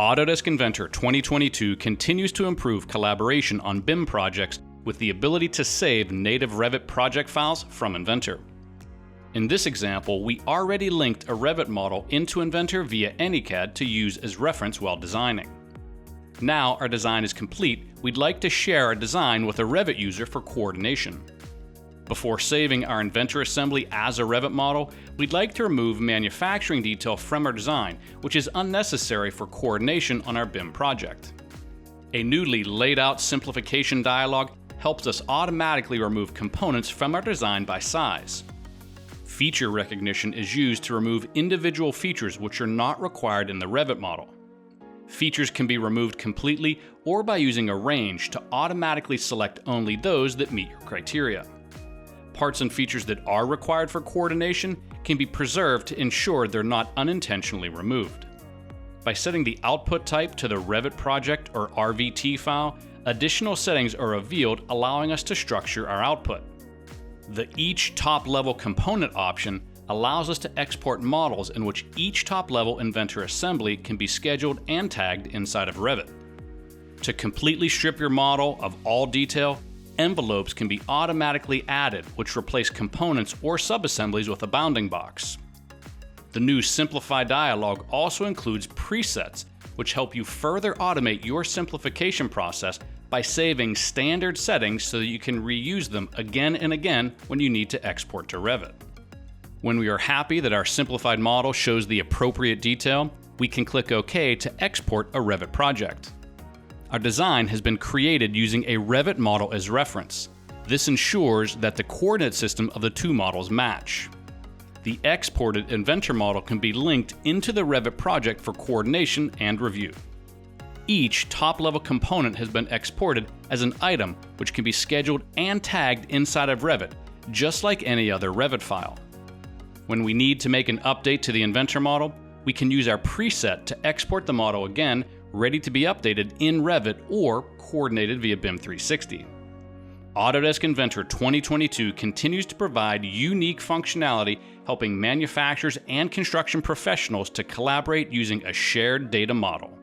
Autodesk Inventor 2022 continues to improve collaboration on BIM projects with the ability to save native Revit project files from Inventor. In this example, we already linked a Revit model into Inventor via AnyCAD to use as reference while designing. Now our design is complete, we'd like to share our design with a Revit user for coordination. Before saving our Inventor assembly as a Revit model, we'd like to remove manufacturing detail from our design, which is unnecessary for coordination on our BIM project. A newly laid out simplification dialog helps us automatically remove components from our design by size. Feature recognition is used to remove individual features which are not required in the Revit model. Features can be removed completely or by using a range to automatically select only those that meet your criteria. Parts and features that are required for coordination can be preserved to ensure they're not unintentionally removed. By setting the output type to the Revit project or RVT file, additional settings are revealed, allowing us to structure our output. The Each Top-Level Component option allows us to export models in which each top-level Inventor assembly can be scheduled and tagged inside of Revit. To completely strip your model of all detail, envelopes can be automatically added, which replace components or subassemblies with a bounding box. The new Simplify dialog also includes presets, which help you further automate your simplification process by saving standard settings so that you can reuse them again and again when you need to export to Revit. When we are happy that our simplified model shows the appropriate detail, we can click OK to export a Revit project. Our design has been created using a Revit model as reference. This ensures that the coordinate system of the two models match. The exported Inventor model can be linked into the Revit project for coordination and review. Each top-level component has been exported as an item which can be scheduled and tagged inside of Revit, just like any other Revit file. When we need to make an update to the Inventor model, we can use our preset to export the model again, ready to be updated in Revit or coordinated via BIM 360. Autodesk Inventor 2022 continues to provide unique functionality, helping manufacturers and construction professionals to collaborate using a shared data model.